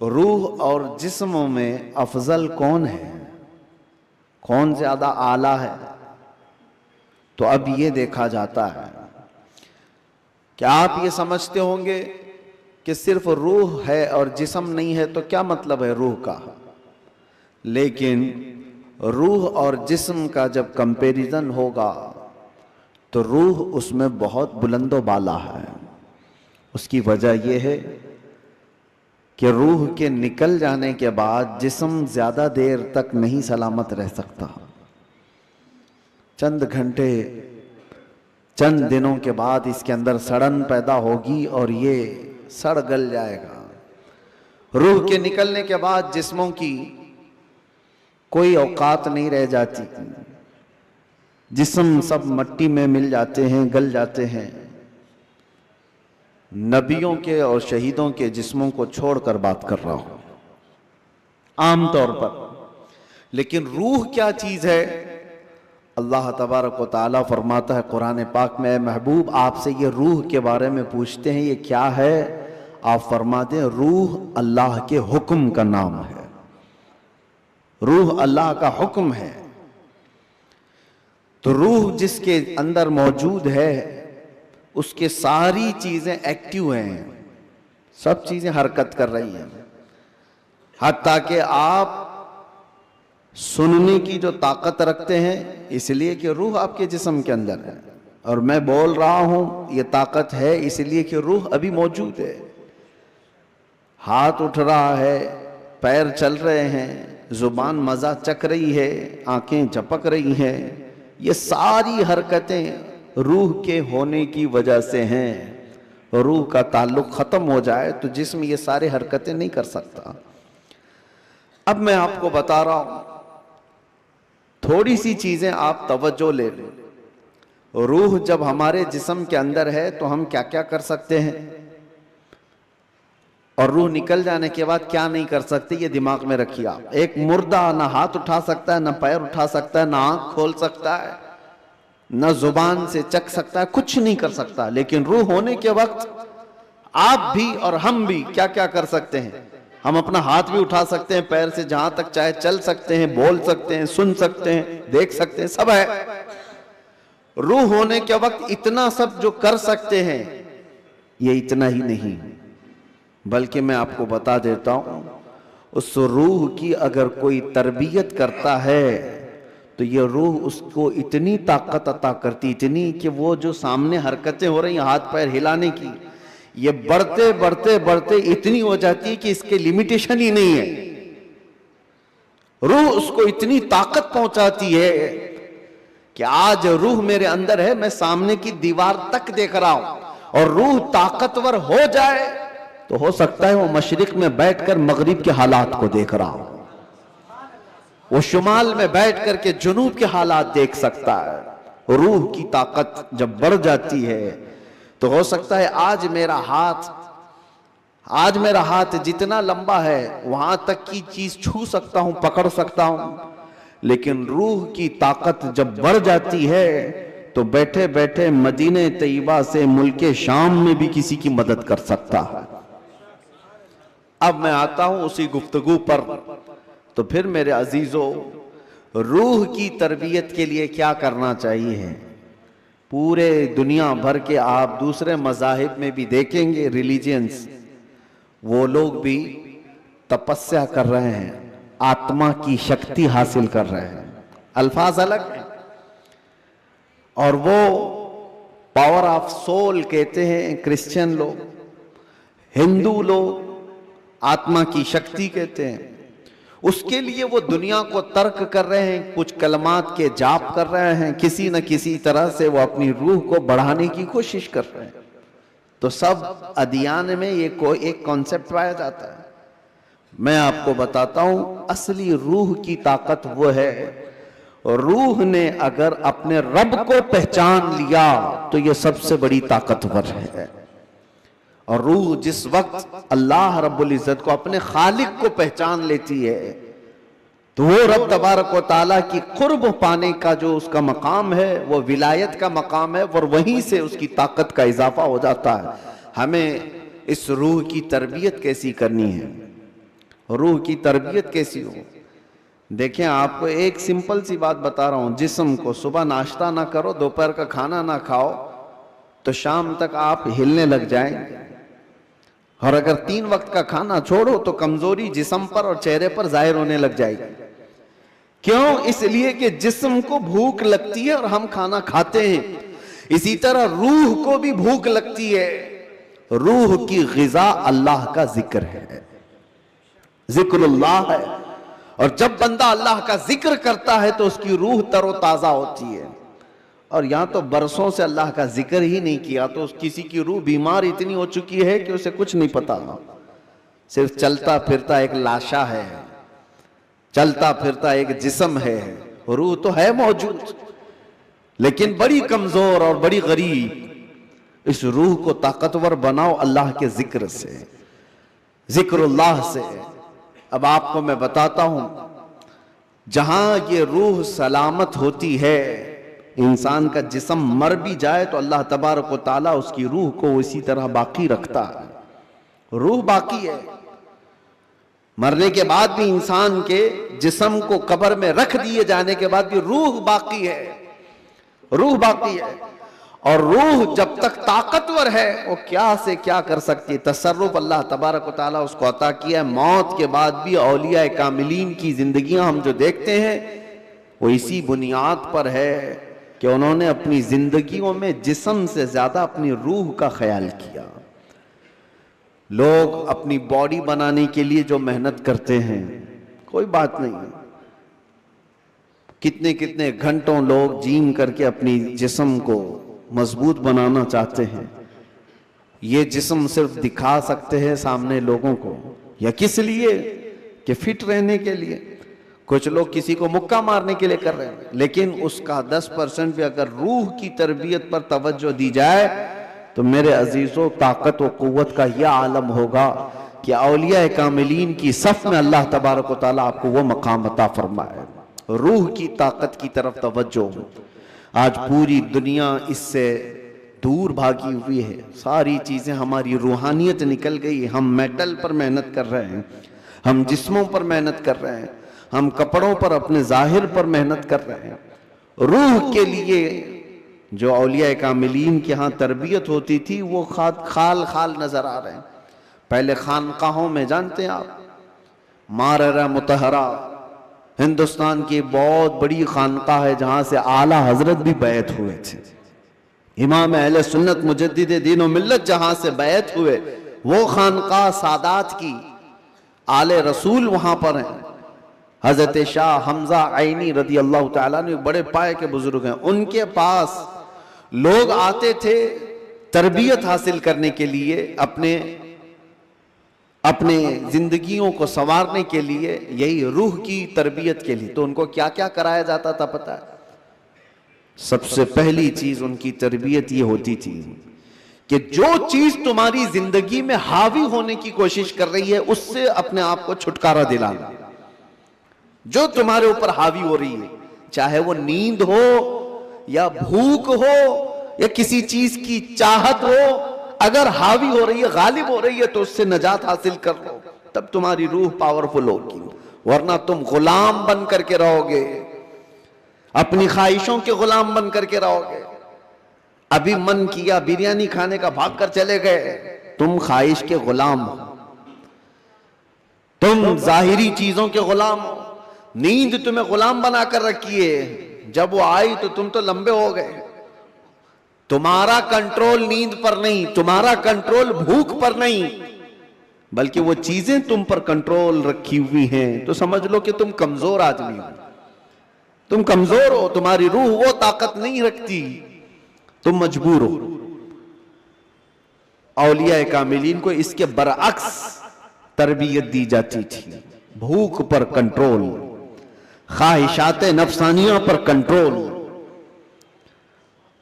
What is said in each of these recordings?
रूह और जिस्म में अफजल कौन है, कौन ज्यादा आला है? तो अब ये देखा जाता है। क्या आप ये समझते होंगे कि सिर्फ रूह है और जिस्म नहीं है, तो क्या मतलब है रूह का? लेकिन रूह और जिस्म का जब कंपैरिजन होगा तो रूह उसमें बहुत बुलंदो बाला है। उसकी वजह यह है कि रूह के निकल जाने के बाद जिस्म ज्यादा देर तक नहीं सलामत रह सकता। चंद घंटे, चंद दिनों के बाद इसके अंदर सड़न पैदा होगी और ये सड़ गल जाएगा। रूह के निकलने के बाद जिस्मों की कोई औकात नहीं रह जाती। जिस्म सब मट्टी में मिल जाते हैं, गल जाते हैं। नबियों के और शहीदों के जिस्मों को छोड़कर बात कर रहा हूं आमतौर पर। लेकिन रूह क्या चीज है? अल्लाह तबारक व तआला फरमाता है कुरान पाक में, महबूब आपसे ये रूह के बारे में पूछते हैं, ये क्या है? आप फरमा दें, रूह अल्लाह के हुक्म का नाम है। रूह अल्लाह का हुक्म है। तो रूह जिसके अंदर मौजूद है उसके सारी चीजें एक्टिव हैं, सब चीजें हरकत कर रही हैं। हत्ता कि आप सुनने की जो ताकत रखते हैं इसलिए कि रूह आपके जिस्म के अंदर है, और मैं बोल रहा हूं ये ताकत है इसलिए कि रूह अभी मौजूद है। हाथ उठ रहा है, पैर चल रहे हैं, जुबान मजा चख रही है, आंखें झपक रही हैं, ये सारी हरकतें रूह के होने की वजह से हैं। रूह का ताल्लुक खत्म हो जाए तो जिस्म ये सारी हरकतें नहीं कर सकता। अब मैं आपको बता रहा हूं, थोड़ी सी चीजें आप तवज्जो ले लो। रूह जब हमारे जिस्म के अंदर है तो हम क्या क्या कर सकते हैं, और रूह निकल जाने के बाद क्या नहीं कर सकते, ये दिमाग में रखिए आप। एक मुर्दा ना हाथ उठा सकता है, ना पैर उठा सकता है, ना आंख खोल सकता है, ना जुबान से चख सकता है, कुछ नहीं कर सकता। लेकिन रूह होने के वक्त आप भी और हम भी क्या क्या कर सकते हैं? हम अपना हाथ भी उठा सकते हैं, पैर से जहां तक चाहे चल सकते हैं, बोल सकते हैं, सुन सकते हैं, देख सकते हैं, सब है। रूह होने के वक्त इतना सब जो कर सकते हैं, ये इतना ही नहीं बल्कि मैं आपको बता देता हूं, उस रूह की अगर कोई तरबियत करता है तो ये रूह उसको इतनी ताकत अता करती, इतनी कि वो जो सामने हरकतें हो रही हैं हाथ पैर हिलाने की, ये बढ़ते बढ़ते बढ़ते इतनी हो जाती है कि इसके लिमिटेशन ही नहीं है। रूह उसको इतनी ताकत पहुंचाती है कि आज रूह मेरे अंदर है, मैं सामने की दीवार तक देख रहा हूं, और रूह ताकतवर हो जाए तो हो सकता है वो मशरिक में बैठकर मगरिब के हालात को देख रहा हो, वो शुमाल में बैठ करके जुनूब के हालात देख सकता है। रूह की ताकत जब बढ़ जाती है तो हो सकता है आज मेरा हाथ जितना लंबा है वहां तक की चीज छू सकता हूं, पकड़ सकता हूं। लेकिन रूह की ताकत जब बढ़ जाती है तो बैठे बैठे मदीने तैयबा से मुल्के शाम में भी किसी की मदद कर सकता है। अब मैं आता हूं उसी गुफ्तगू पर। तो फिर मेरे अजीजों, रूह की तरबियत के लिए क्या करना चाहिए? पूरे दुनिया भर के आप दूसरे मज़ाहिब में भी देखेंगे, रिलीजियंस, वो लोग भी तपस्या कर रहे हैं, आत्मा की शक्ति हासिल कर रहे हैं। अल्फाज अलग हैं, और वो पावर ऑफ सोल कहते हैं क्रिश्चियन लोग, हिंदू लोग आत्मा की शक्ति कहते हैं। उसके लिए वो दुनिया को तर्क कर रहे हैं, कुछ कलमात के जाप कर रहे हैं, किसी न किसी तरह से वो अपनी रूह को बढ़ाने की कोशिश कर रहे हैं। तो सब अदियान में ये कोई एक कॉन्सेप्ट पाया जाता है। मैं आपको बताता हूं, असली रूह की ताकत वो है, रूह ने अगर अपने रब को पहचान लिया तो ये सबसे बड़ी ताकतवर है। और रूह जिस वक्त अल्लाह रब्बुल इज्जत को, अपने खालिक को पहचान लेती है तो वो रब तबारक व ताला की कुर्ब पाने का जो उसका मकाम है वो विलायत का मकाम है, और वहीं से उसकी ताकत का इजाफा हो जाता है। हमें इस रूह की तरबियत कैसी करनी है? रूह की तरबियत कैसी हो? देखें, आपको एक सिंपल सी बात बता रहा हूं, जिस्म को सुबह नाश्ता ना करो, दोपहर का खाना ना खाओ, तो शाम तक आप हिलने लग जाएंगे। और अगर 3 वक्त का खाना छोड़ो तो कमजोरी जिस्म पर और चेहरे पर जाहिर होने लग जाएगी। क्यों? इसलिए कि जिस्म को भूख लगती है और हम खाना खाते हैं। इसी तरह रूह को भी भूख लगती है। रूह की ग़िज़ा अल्लाह का जिक्र है, जिक्रुल्लाह है। और जब बंदा अल्लाह का जिक्र करता है तो उसकी रूह तरोताजा होती है। और यहां तो बरसों से अल्लाह का जिक्र ही नहीं किया तो किसी की रूह बीमार इतनी हो चुकी है कि उसे कुछ नहीं पता, सिर्फ चलता फिरता एक लाशा है, चलता फिरता एक जिस्म है, रूह तो है मौजूद लेकिन बड़ी कमजोर और बड़ी गरीब। इस रूह को ताकतवर बनाओ अल्लाह के जिक्र से, जिक्रुल्लाह से। अब आपको मैं बताता हूं, जहां ये रूह सलामत होती है, इंसान का जिस्म मर भी जाए तो अल्लाह तबारक व तआला उसकी रूह को इसी तरह बाकी रखता है। रूह बाकी है, मरने के बाद भी इंसान के जिस्म को कब्र में रख दिए जाने के बाद भी रूह बाकी है, रूह बाकी है। और रूह जब तक ताकतवर है वो क्या से क्या कर सकती है। तसर्रुफ अल्लाह तबारक व तआला उसको अता किया है। मौत के बाद भी औलिया कामिलीन की जिंदगियां हम जो देखते हैं वो इसी बुनियाद पर है कि उन्होंने अपनी जिंदगियों में जिस्म से ज्यादा अपनी रूह का ख्याल किया। लोग अपनी बॉडी बनाने के लिए जो मेहनत करते हैं, कोई बात नहीं, कितने कितने घंटों लोग जिम करके अपनी जिस्म को मजबूत बनाना चाहते हैं। ये जिस्म सिर्फ दिखा सकते हैं सामने लोगों को, या किस लिए? कि फिट रहने के लिए। कुछ लोग किसी को मुक्का मारने के लिए कर रहे हैं, लेकिन उसका 10% भी अगर रूह की तरबियत पर तवज्जो दी जाए तो मेरे अजीजों, ताकत व कुव्वत का यह आलम होगा कि औलिया कामिलीन की सफ में अल्लाह तबारक व तआला आपको वो मकाम अता फरमाए। रूह की ताकत की तरफ तवज्जो। आज पूरी दुनिया इससे दूर भागी हुई है, सारी चीजें, हमारी रूहानियत निकल गई। हम मेटल पर मेहनत कर रहे हैं, हम जिस्मों पर मेहनत कर रहे हैं, हम कपड़ों पर, अपने जाहिर पर मेहनत कर रहे हैं। रूह के लिए जो औलिया कामिलीन के यहाँ तरबियत होती थी वो खाल खाल नजर आ रहे हैं। पहले खानकाहों में, जानते हैं आप, माररा मुतहरा हिंदुस्तान की बहुत बड़ी खानकाह है जहां से आला हजरत भी बैत हुए थे। इमाम अहले सुन्नत मुजद्दिद दीन व मिल्लत जहां से बैत हुए, वो खानकाह सादात की, आले रसूल वहां पर हैं। हजरत शाह हमजा आइनी रदी अल्लाह तआला ने बड़े पाए के बुजुर्ग हैं, उनके पास लोग आते थे तरबियत हासिल करने के लिए, अपने जिंदगियों को संवारने के लिए, यही रूह की तरबियत के लिए। तो उनको क्या क्या कराया जाता था पता है? सबसे पहली चीज उनकी तरबियत ये होती थी कि जो चीज तुम्हारी जिंदगी में हावी होने की कोशिश कर रही है उससे अपने आप को छुटकारा दिलाना। जो तुम्हारे ऊपर हावी हो रही है, चाहे वो नींद हो या भूख हो या किसी चीज की चाहत हो, अगर हावी हो रही है, गालिब हो रही है, तो उससे नजात हासिल कर लो, तब तुम्हारी रूह पावरफुल होगी। वरना तुम गुलाम बन करके रहोगे, अपनी ख्वाहिशों के गुलाम बन करके रहोगे। अभी मन किया बिरयानी खाने का, भाग कर चले गए, तुम ख्वाहिश के गुलाम हो, तुम जाहिरी चीजों के गुलाम हो। नींद तुम्हें गुलाम बना कर रखी है, जब वो आई तो तुम तो लंबे हो गए। तुम्हारा कंट्रोल नींद पर नहीं, तुम्हारा कंट्रोल भूख पर नहीं, बल्कि वो चीजें तुम पर कंट्रोल रखी हुई हैं। तो समझ लो कि तुम कमजोर आदमी हो, तुम कमजोर हो, तुम्हारी रूह वो ताकत नहीं रखती, तुम मजबूर हो। औलिया कामिलीन को इसके बरअक्स तरबियत दी जाती थी। भूख पर कंट्रोल, ख्वाहिशात नफसानिया पर कंट्रोल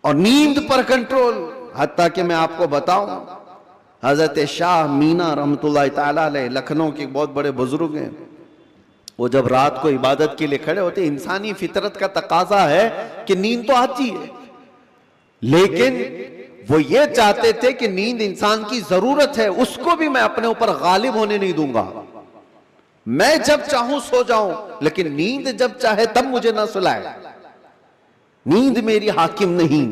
और नींद पर कंट्रोल। हत्ता कि मैं आपको बताऊं, हजरत शाह मीना रहमतुल्लाह ताला अलैह लखनऊ के बहुत बड़े बुजुर्ग हैं, वो जब रात को इबादत के लिए खड़े होते, इंसानी फितरत का तकाजा है कि नींद तो आती है, लेकिन वो ये चाहते थे कि नींद इंसान की जरूरत है, उसको भी मैं अपने ऊपर गालिब होने नहीं दूंगा। मैं जब चाहूं सो जाऊं, लेकिन नींद जब चाहे तब मुझे ना सुलाए। नींद मेरी हाकिम नहीं,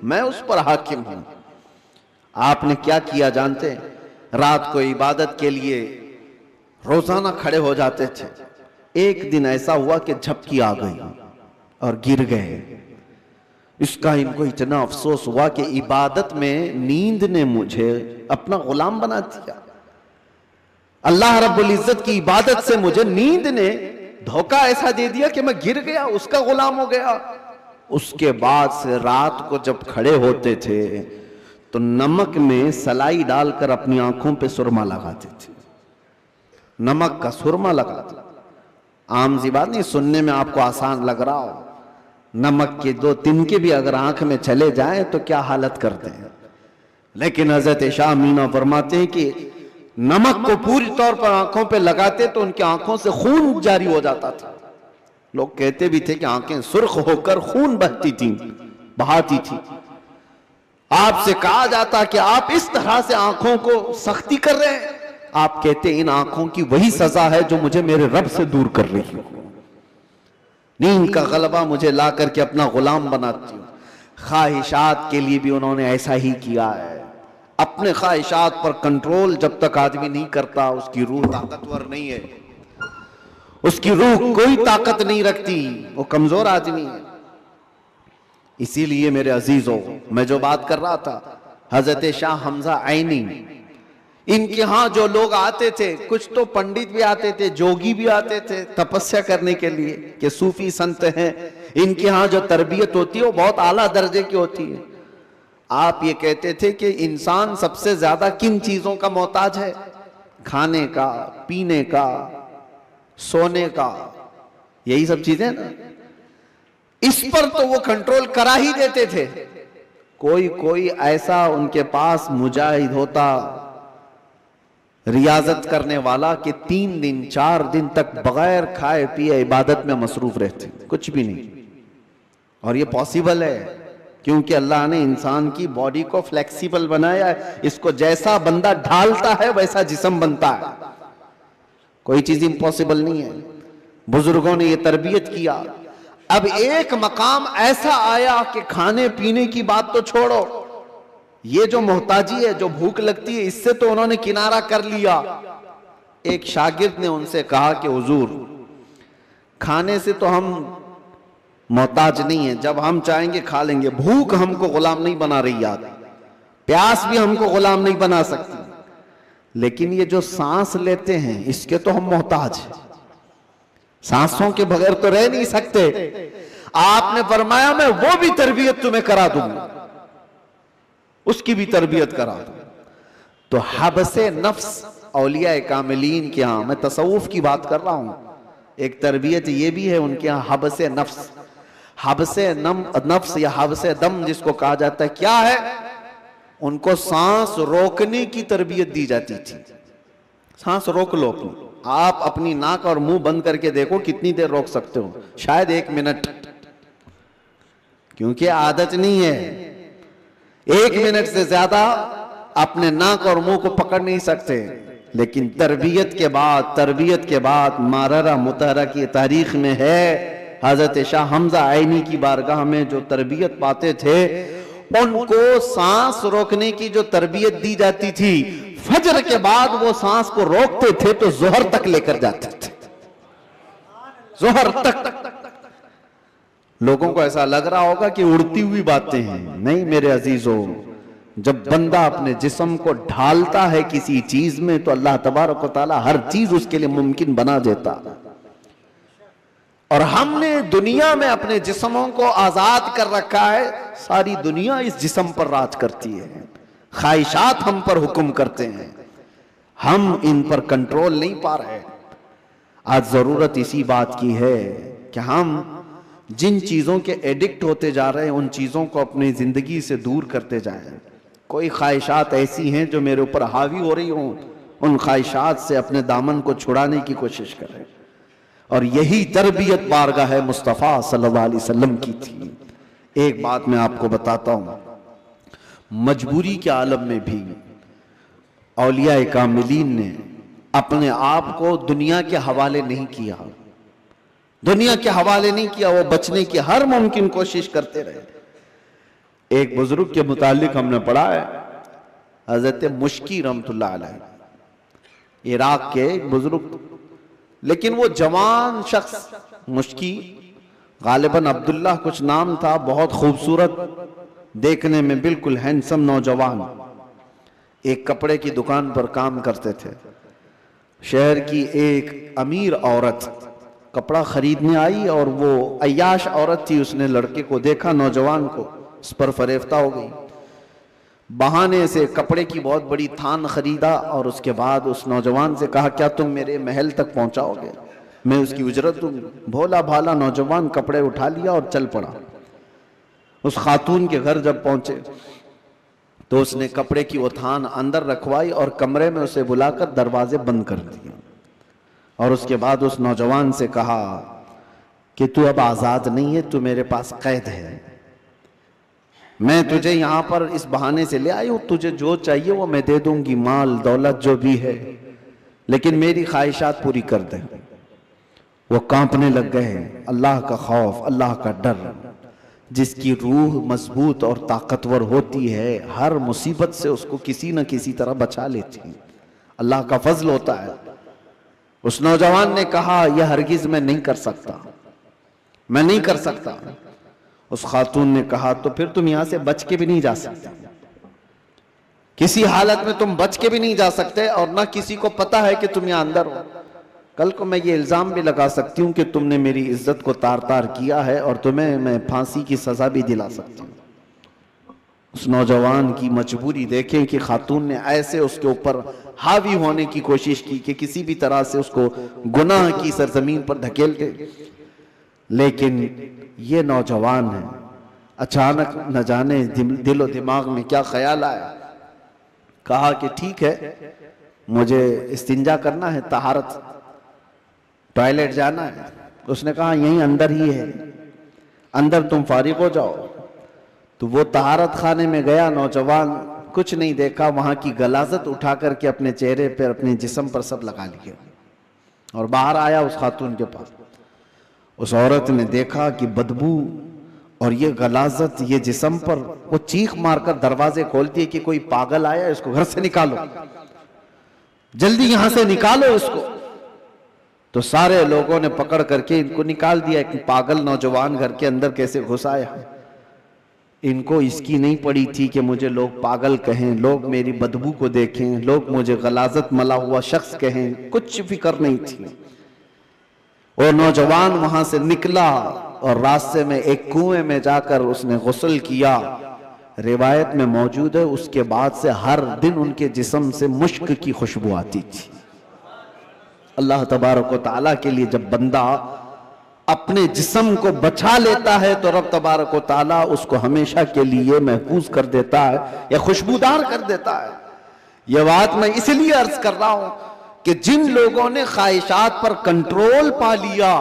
मैं उस पर हाकिम हूं। आपने क्या किया जानते हैं? रात को इबादत के लिए रोजाना खड़े हो जाते थे। एक दिन ऐसा हुआ कि झपकी आ गई और गिर गए। इसका इनको इतना अफसोस हुआ कि इबादत में नींद ने मुझे अपना गुलाम बना दिया। अल्लाह रब्बुल इज्जत की इबादत से मुझे नींद ने धोखा ऐसा दे दिया कि मैं गिर गया, उसका गुलाम हो गया। उसके बाद से रात को जब खड़े होते थे तो नमक में सलाई डालकर अपनी आंखों पे सुरमा लगाते थे। नमक का सुरमा लगाते। आम सी बात नहीं, सुनने में आपको आसान लग रहा हो। नमक के 2 तिनके भी अगर आंख में चले जाएं तो क्या हालत करते हैं। लेकिन हजरत शाह मीना फरमाते हैं कि नमक को पूरी तौर पर आंखों पे लगाते तो उनकी आंखों से खून जारी हो जाता था। लोग कहते भी थे कि आंखें सुर्ख होकर खून बहती थी, बहाती थी। आपसे कहा जाता कि आप इस तरह से आंखों को सख्ती कर रहे हैं। आप कहते इन आंखों की वही सजा है जो मुझे मेरे रब से दूर कर रही हो। नींद का गलबा मुझे ला करके अपना गुलाम बनाती हूं। ख्वाहिशात के लिए भी उन्होंने ऐसा ही किया है। अपने ख्वाहिशात पर कंट्रोल जब तक आदमी नहीं करता, उसकी रूह ताकतवर नहीं है, उसकी रूह कोई ताकत नहीं रखती, वो कमजोर आदमी है। इसीलिए मेरे अजीजों, मैं जो बात कर रहा था, हजरत शाह हमजा आईनी, इनके यहां जो लोग आते थे, कुछ तो पंडित भी आते थे, जोगी भी आते थे तपस्या करने के लिए कि सूफी संत हैं। इनके यहां जो तरबियत होती है वो बहुत आला दर्जे की होती है। आप ये कहते थे कि इंसान सबसे ज्यादा किन चीजों का मोहताज है? खाने का, पीने का, सोने का, यही सब चीजें ना। इस पर तो वो कंट्रोल करा ही देते थे। कोई कोई ऐसा उनके पास मुजाहिद होता, रियाजत करने वाला, कि 3 दिन 4 दिन तक बगैर खाए पिए इबादत में मसरूफ रहते, कुछ भी नहीं। और ये पॉसिबल है क्योंकि अल्लाह ने इंसान की बॉडी को फ्लेक्सिबल बनाया है। इसको जैसा बंदा ढालता है वैसा जिस्म बनता है। कोई चीज इम्पॉसिबल नहीं है। बुजुर्गों ने ये तरबियत किया। अब एक मकाम ऐसा आया कि खाने पीने की बात तो छोड़ो, ये जो मोहताजी है, जो भूख लगती है, इससे तो उन्होंने किनारा कर लिया। एक शागिर्द ने उनसे कहा कि हुजूर, खाने से तो हम मोहताज नहीं है, जब हम चाहेंगे खा लेंगे। भूख हमको गुलाम नहीं बना रही याद, प्यास भी हमको गुलाम नहीं बना सकती, लेकिन ये जो सांस लेते हैं इसके तो हम मोहताज हैं। सांसों के बगैर तो रह नहीं सकते। आपने फरमाया मैं वो भी तरबियत तुम्हें करा दूंगा, उसकी भी तरबियत करा दूंगा। तो हबसे नफ्स औलिया कामिलीन के यहां, मैं तसव्वुफ की बात कर रहा हूं, एक तरबियत ये भी है उनके यहां, हबसे नफ्स। हबसे नफ्स या हबसे दम जिसको कहा जाता है, क्या है? उनको सांस रोकने की तरबियत दी जाती थी। सांस रोक लो अपनी, आप अपनी नाक और मुंह बंद करके देखो कितनी देर रोक सकते हो, शायद 1 मिनट, क्योंकि आदत नहीं है। 1 मिनट से ज्यादा अपने नाक और मुंह को पकड़ नहीं सकते। लेकिन तरबियत के बाद माररा मुतहरा की तारीख में है, हजरत शाह हमजा आईनी की बारगाह में जो तरबियत पाते थे, उनको सांस रोकने की जो तरबियत दी जाती थी, फजर के बाद वो सांस को रोकते थे तो जोहर तक लेकर जाते थे, जोहर तक। लोगों को ऐसा लग रहा होगा कि उड़ती हुई बातें हैं, नहीं मेरे अजीजों। जब बंदा अपने जिस्म को ढालता है किसी चीज में तो अल्लाह तबारक व तआला हर चीज उसके लिए मुमकिन बना देता। और हमने दुनिया में अपने जिस्मों को आजाद कर रखा है, सारी दुनिया इस जिस्म पर राज करती है, ख्वाहिशात हम पर हुक्म करते हैं, हम इन पर कंट्रोल नहीं पा रहे। आज जरूरत इसी बात की है कि हम जिन चीजों के एडिक्ट होते जा रहे हैं उन चीजों को अपनी जिंदगी से दूर करते जाएं। कोई ख्वाहिशात ऐसी हैं जो मेरे ऊपर हावी हो रही हों, उन ख्वाहिशात से अपने दामन को छुड़ाने की कोशिश करें। और यही तरबियत बारगाह है मुस्तफ़ा सल्लल्लाहु अलैहि वसल्लम की थी। एक बात मैं आपको बताता हूं, मजबूरी के आलम में भी औलिया कामिलीन ने अपने आप को दुनिया के हवाले नहीं किया, दुनिया के हवाले नहीं किया, वो बचने की हर मुमकिन कोशिश करते रहे। एक बुजुर्ग के मुतालिक हमने पढ़ा है, हजरत मुश्की रहमतुल्लाह अलैह, इराक के एक बुजुर्ग, लेकिन वो जवान शख्स, मुश्की गालिबन अब्दुल्ला कुछ नाम था, बहुत खूबसूरत, देखने में बिल्कुल हैंडसम नौजवान, एक कपड़े की दुकान पर काम करते थे। शहर की एक अमीर औरत कपड़ा खरीदने आई और वो अय्याश औरत थी, उसने लड़के को देखा, नौजवान को, उस पर फरेफ्ता हो गई। बहाने से कपड़े की बहुत बड़ी थान खरीदा और उसके बाद उस नौजवान से कहा, क्या तुम मेरे महल तक पहुंचाओगे, मैं उसकी उजरत दूंगी। भोला भाला नौजवान कपड़े उठा लिया और चल पड़ा। उस खातून के घर जब पहुंचे तो उसने कपड़े की वो थान अंदर रखवाई और कमरे में उसे बुलाकर दरवाजे बंद कर दिए और उसके बाद उस नौजवान से कहा कि तू अब आजाद नहीं है, तू मेरे पास कैद है, मैं तुझे यहां पर इस बहाने से ले आई हूं, तुझे जो चाहिए वो मैं दे दूंगी, माल दौलत जो भी है, लेकिन मेरी ख्वाहिशात पूरी कर दे। वो कांपने लग गए। अल्लाह का खौफ, अल्लाह का डर, जिसकी रूह मजबूत और ताकतवर होती है, हर मुसीबत से उसको किसी न किसी तरह बचा लेती है, अल्लाह का फजल होता है। उस नौजवान ने कहा, यह हरगिज मैं नहीं कर सकता, मैं नहीं कर सकता। उस खातून ने कहा, तो फिर तुम यहां से बच के भी नहीं जा सकते, किसी हालत में तुम बच के भी नहीं जा सकते और ना किसी को पता है कि तुम यहां अंदर हो। कल को मैं ये इल्जाम भी लगा सकती हूं कि तुमने मेरी इज्जत को तार तार किया है और तुम्हें मैं फांसी की सजा भी दिला सकती हूं। उस नौजवान की मजबूरी देखें कि खातून ने ऐसे उसके ऊपर हावी होने की कोशिश की कि किसी भी तरह से उसको गुनाह की सरजमीन पर धकेल दे। लेकिन ये नौजवान है, अचानक न जाने दिलो दिमाग में क्या ख्याल आया, कहा कि ठीक है, मुझे इस्तिंजा करना है, तहारत, टॉयलेट जाना है। उसने कहा यहीं अंदर ही है, अंदर तुम फारिग हो जाओ। तो वो तहारत खाने में गया। नौजवान कुछ नहीं देखा, वहां की गलाजत उठा करके अपने चेहरे पर, अपने जिस्म पर सब लगा लिया और बाहर आया उस खातून के पास। उस औरत ने देखा कि बदबू और ये गलाजत ये जिस्म पर, वो चीख मारकर दरवाजे खोलती है कि कोई पागल आया, इसको घर से निकालो, जल्दी यहां से निकालो इसको। तो सारे लोगों ने पकड़ करके इनको निकाल दिया। एक पागल नौजवान घर के अंदर कैसे घुस आया। इनको इसकी नहीं पड़ी थी कि मुझे लोग पागल कहें, लोग मेरी बदबू को देखें, लोग मुझे गलाजत मला हुआ शख्स कहें, कुछ फिक्र नहीं थी। और नौजवान वहां से निकला और रास्ते में एक कुएं में जाकर उसने गुस्ल किया। रिवायत में मौजूद है, उसके बाद से हर दिन उनके जिस्म से मुश्क की खुशबू आती थी। अल्लाह तबारक व तआला के लिए जब बंदा अपने जिस्म को बचा लेता है तो रब तबारक व तआला उसको हमेशा के लिए महफूज कर देता है या खुशबूदार कर देता है। यह बात मैं इसलिए अर्ज कर रहा हूं कि जिन लोगों ने ख्वाहिशात पर कंट्रोल पा लिया,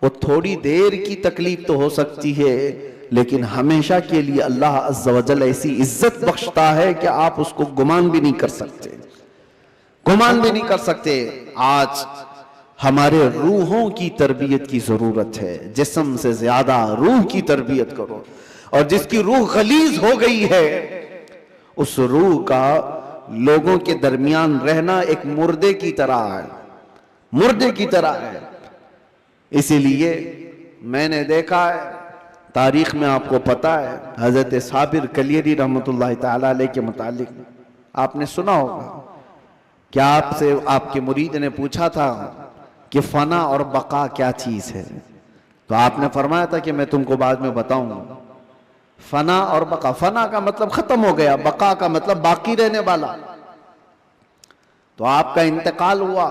वो थोड़ी देर की तकलीफ तो हो सकती है, लेकिन हमेशा के लिए अल्लाह अज़्ज़ा व जल ऐसी इज्जत बख्शता है कि आप उसको गुमान भी नहीं कर सकते, गुमान भी नहीं कर सकते। आज हमारे रूहों की तरबियत की जरूरत है, जिस्म से ज्यादा रूह की तरबियत करो। और जिसकी रूह गलीज हो गई है, उस रूह का लोगों के दरमियान रहना एक मुर्दे की तरह है, मुर्दे की तरह है। इसीलिए मैंने देखा है, तारीख में आपको पता है, हजरत साबिर कलियरी रहमतुल्लाह तआला अलैह के मुतालिक आपने सुना होगा क्या आपसे आपके मुरीद ने पूछा था कि फना और बका क्या चीज है, तो आपने फरमाया था कि मैं तुमको बाद में बताऊंगा। फना और बका, फना का मतलब खत्म हो गया, बका का मतलब बाकी रहने वाला। तो आपका इंतकाल हुआ,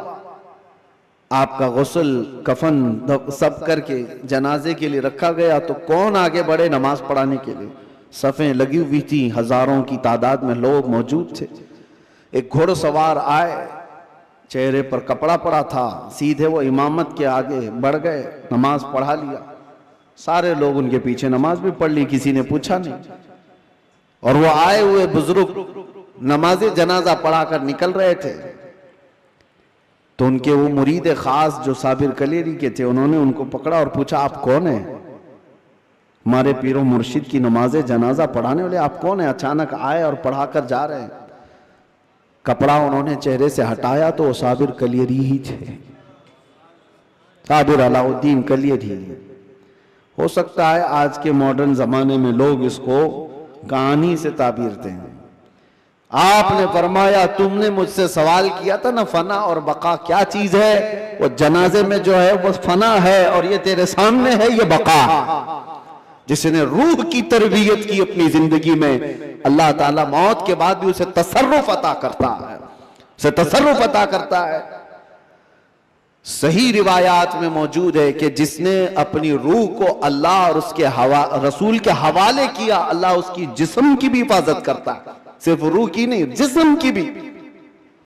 आपका गुस्ल कफन सब करके जनाजे के लिए रखा गया, तो कौन आगे बढ़े नमाज पढ़ाने के लिए। सफ़ें लगी हुई थी, हजारों की तादाद में लोग मौजूद थे। एक घोड़सवार आए, चेहरे पर कपड़ा पड़ा था, सीधे वो इमामत के आगे बढ़ गए, नमाज पढ़ा लिया। सारे लोग उनके पीछे नमाज भी पढ़ ली, किसी ने पूछा नहीं। और वो आए हुए बुजुर्ग नमाज जनाजा पढ़ाकर निकल रहे थे। तो उनके वो मुरीद खास जो साबिर कलेरी के थे, उन्होंने उनको पकड़ा और पूछा आप कौन है? हमारे पीरो मुर्शिद की नमाज जनाजा पढ़ाने वाले आप कौन है? अचानक आए और पढ़ा कर जा रहे हैं। कपड़ा उन्होंने चेहरे से हटाया तो वो साबिर कलेरी ही थे, साबिर अलाउद्दीन कलेरी। हो सकता है आज के मॉडर्न जमाने में लोग इसको कहानी से ताबीर दें। आपने फरमाया तुमने मुझसे सवाल किया था ना फना और बका क्या चीज है, वो जनाजे में जो है वो फना है और ये तेरे सामने है ये बका। जिसने रूह की तरबियत की अपनी जिंदगी में, अल्लाह ताला मौत के बाद भी उसे तसर्रुफ अता करता है, उसे तसर्रुफ अता करता है। सही रिवायात में मौजूद है कि जिसने अपनी रूह को अल्लाह और उसके रसूल के हवाले किया, अल्लाह उसकी जिस्म की भी हिफाजत करता है, सिर्फ रूह की नहीं जिस्म की भी।